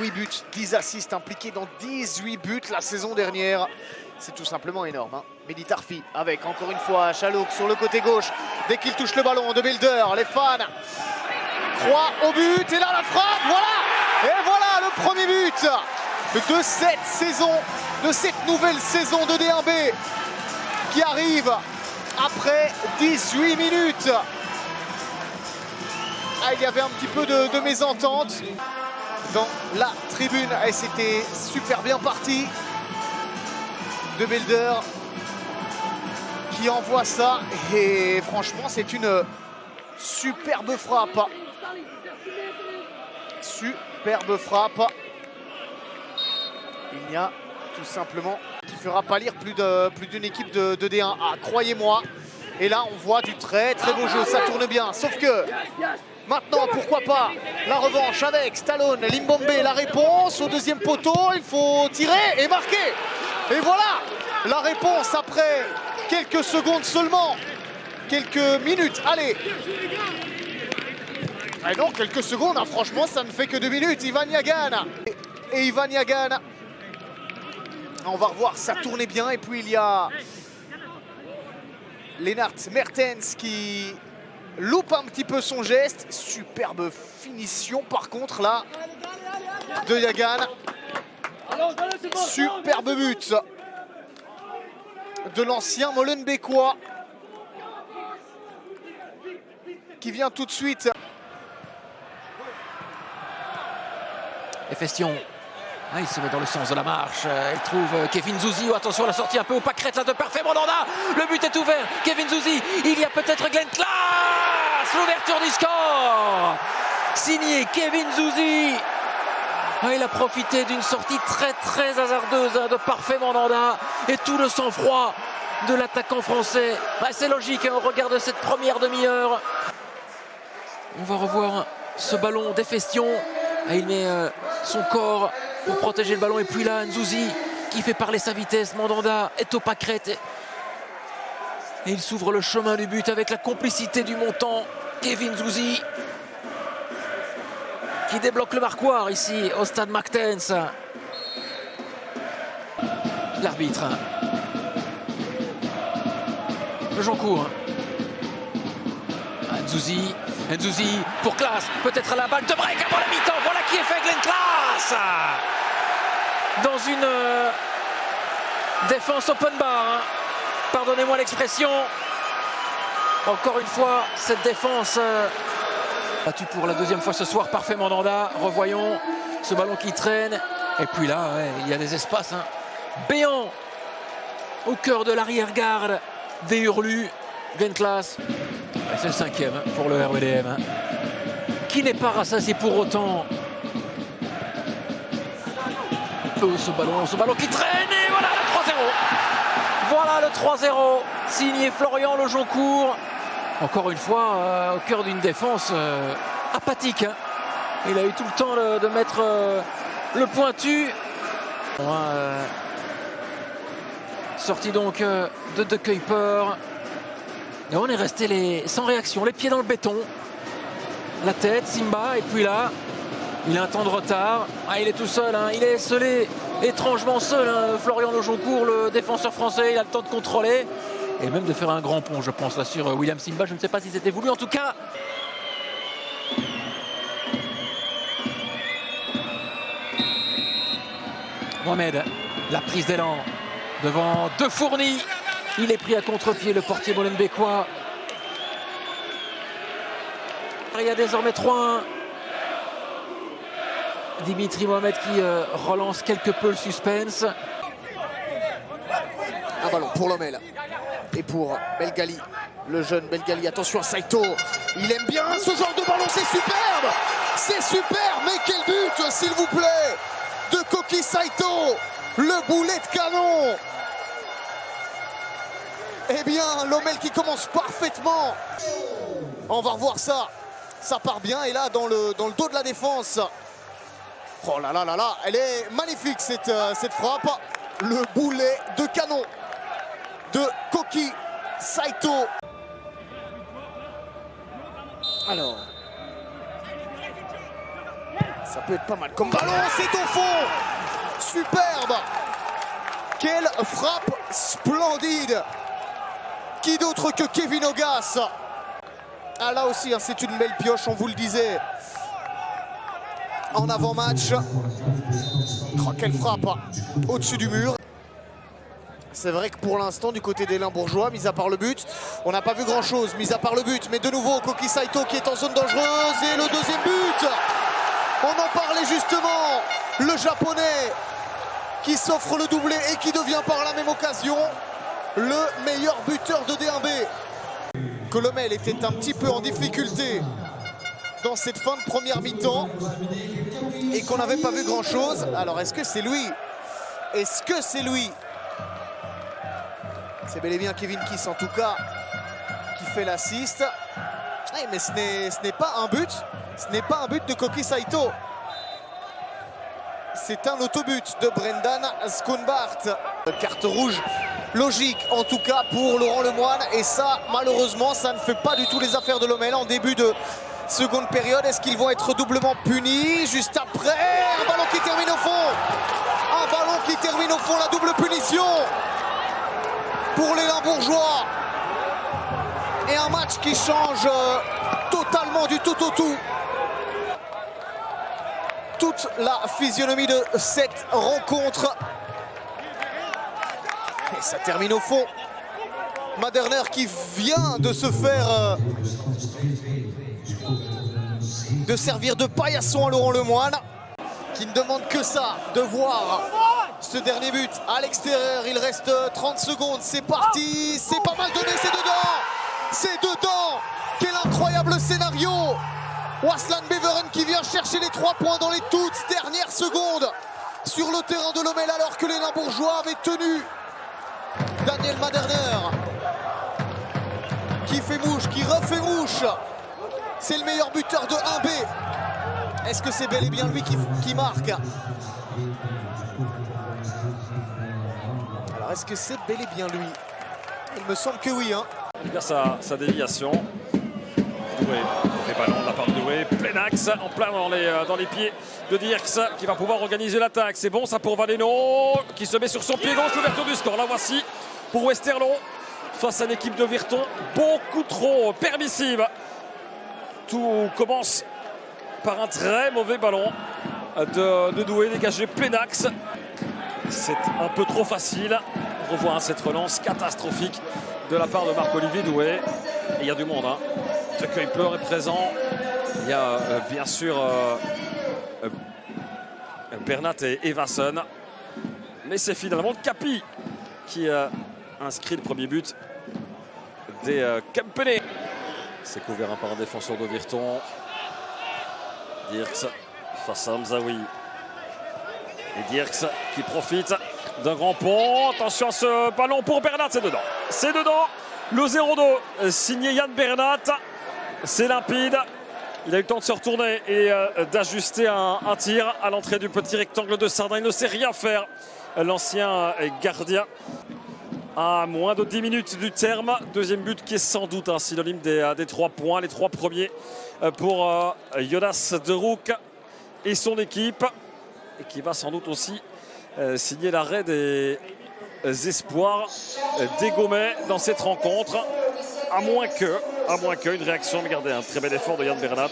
8 buts, 10 assists, impliqué dans 18 buts la saison dernière. C'est tout simplement énorme. Hein. Mehdi Tarfi avec encore une fois Chalouk sur le côté gauche. Dès qu'il touche le ballon de Builder, les fans croient au but. Et là la frappe, voilà. Et voilà le premier but de cette saison, de cette nouvelle saison de D1B qui arrive après 18 minutes. Ah, il y avait un petit peu de mésentente dans la tribune et c'était super bien parti de Builder qui envoie ça et franchement c'est une superbe frappe. Superbe frappe. Il n'y a tout simplement qui fera pâlir plus d'une équipe de D1A, croyez-moi. Et là on voit du très beau jeu, ça tourne bien, sauf que maintenant, pourquoi pas la revanche avec Stallone, Limbombe, la réponse au deuxième poteau, il faut tirer et marquer. Et voilà la réponse après quelques secondes seulement, quelques minutes, allez. Et non, quelques secondes, hein, franchement, ça ne fait que 2 minutes. Ivan Yagan et Ivan Yagan. On va revoir, ça tournait bien. Et puis il y a Lennart Mertens qui loupe un petit peu son geste. Superbe finition par contre là de Yagan. Superbe but de l'ancien Molenbeekois qui vient tout de suite. Efestion, ah, il se met dans le sens de la marche, il trouve Kevin Zouzi, oh, attention la sortie un peu au pâquerette là de Parfait Mandanda, le but est ouvert, Kevin Zouzi, il y a peut-être Glenn Klaas, l'ouverture du score, signé Kevin Zouzi. Ah, il a profité d'une sortie très hasardeuse de Parfait Mandanda et tout le sang-froid de l'attaquant français. Ah, c'est logique hein, au regard de cette première demi-heure. On va revoir ce ballon d'Efestion. Ah, il met son corps pour protéger le ballon. Et puis là, Nzouzi qui fait parler sa vitesse. Mandanda est au pâquerette. Et il s'ouvre le chemin du but avec la complicité du montant. Kevin Nzouzi qui débloque le marquoir ici au stade Marktens. L'arbitre. Le Joncourt. Nzouzi. Nzouzi pour Klaas, peut-être à la balle de break avant la mi-temps, voilà qui est fait, Glenn Klaas dans une défense open bar, hein. Pardonnez-moi l'expression. Encore une fois, cette défense battue pour la deuxième fois ce soir, Parfait Mandanda. Revoyons ce ballon qui traîne. Et puis là, ouais, il y a des espaces hein, béants au cœur de l'arrière-garde des Hurlus. Glenn Klaas. C'est le 5e pour le RWDM, qui n'est pas rassasié pour autant. Ce ballon qui traîne et voilà le 3-0. Voilà le 3-0, signé Florian Le Joncourt. Encore une fois, au cœur d'une défense apathique. Hein. Il a eu tout le temps de mettre le pointu. Sortie donc de Kuiper. Et on est resté sans réaction, les pieds dans le béton. La tête, Simba, et puis là, il a un temps de retard. Ah, il est tout seul, hein. Il est esselé, étrangement seul. Hein. Florian Le Joncourt, le défenseur français, il a le temps de contrôler. Et même de faire un grand pont, je pense, là, sur William Simba. Je ne sais pas si c'était voulu, en tout cas. Mohamed, la prise d'élan devant De Fourny. Il est pris à contre-pied, le portier molenbeekois. Il y a désormais 3-1. Dimitri Mohamed qui relance quelque peu le suspense. Un ballon pour Lomel et pour Belgali, le jeune Belgali. Attention à Saito, il aime bien ce genre de ballon, c'est superbe. C'est superbe, mais quel but s'il vous plaît de Koki Saito, le boulet de canon. Eh bien, Lomel qui commence parfaitement. On va revoir ça. Ça part bien. Et là, dans le dos de la défense. Oh là là là là. Elle est magnifique, cette frappe. Le boulet de canon de Koki Saito. Alors. Ça peut être pas mal comme ballon, c'est au fond. Superbe. Quelle frappe splendide. Qui d'autre que Kevin Ogas? Ah là aussi, hein, c'est une belle pioche, on vous le disait. En avant-match. Oh, quelle frappe au-dessus du mur. C'est vrai que pour l'instant, du côté des Limbourgeois, mis à part le but, on n'a pas vu grand-chose, mis à part le but. Mais de nouveau, Koki Saito qui est en zone dangereuse. Et le deuxième but. On en parlait justement. Le Japonais qui s'offre le doublé et qui devient par la même occasion le meilleur buteur de D1B. Colomel était un petit peu en difficulté dans cette fin de première mi-temps et qu'on n'avait pas vu grand-chose. Alors est-ce que c'est lui? Est-ce que c'est lui? C'est bel et bien Kevin Kiss en tout cas qui fait l'assist. Mais ce n'est pas un but. Ce n'est pas un but de Koki Saito. C'est un autobut de Brendan Schoonbart. Carte rouge logique en tout cas pour Laurent Lemoine. Et ça, malheureusement, ça ne fait pas du tout les affaires de Lommel en début de seconde période. Est-ce qu'ils vont être doublement punis? Juste après, un ballon qui termine au fond. Un ballon qui termine au fond, la double punition pour les Limbourgeois. Et un match qui change totalement du tout au tout. Toute la physionomie de cette rencontre. Et ça termine au fond. Maderner qui vient de se faire de servir de paillasson à Laurent Lemoine, qui ne demande que ça, de voir ce dernier but à l'extérieur. Il reste 30 secondes, c'est parti, c'est pas mal donné, c'est dedans. C'est dedans. Quel incroyable scénario. Waslan Beveren qui vient chercher les 3 points dans les toutes dernières secondes sur le terrain de Lommel alors que les Limbourgeois avaient tenu. Daniel Maderner qui fait mouche, qui refait mouche. C'est le meilleur buteur de 1B. Est-ce que c'est bel et bien lui qui marque? Alors est-ce que c'est bel et bien lui? Il me semble que oui. Il perd sa déviation. Doué, fait ballon de la part de Doué, plein axe, en plein dans les pieds de Dirks qui va pouvoir organiser l'attaque. C'est bon ça pour Valeno qui se met sur son pied gauche, l'ouverture du score. La voici pour Westerlo face à l'équipe de Virton beaucoup trop permissive. Tout commence par un très mauvais ballon de Doué dégagé plein axe. C'est un peu trop facile. On revoit cette relance catastrophique de la part de Marc-Olivier Doué. Et il y a du monde. Ce Kuiper est présent. Il y a bien sûr Bernat et Evason. Mais c'est finalement Capi qui inscrit le premier but des Kempene. C'est couvert par un défenseur de Virton. Dirks face à Hamzaoui. Et Dirks qui profite d'un grand pont. Attention à ce ballon pour Bernat, c'est dedans. C'est dedans. Le 0-2 signé Yann Bernat. C'est limpide. Il a eu le temps de se retourner et d'ajuster un tir à l'entrée du petit rectangle de Sardin. Il ne sait rien faire, l'ancien gardien. À moins de 10 minutes du terme. Deuxième but qui est sans doute un synonyme des 3 points. Les 3 premiers pour Jonas De Roek et son équipe. Et qui va sans doute aussi signer l'arrêt des espoirs des Gomais dans cette rencontre. À moins que une réaction. Regardez, un très bel effort de Yann Bernat.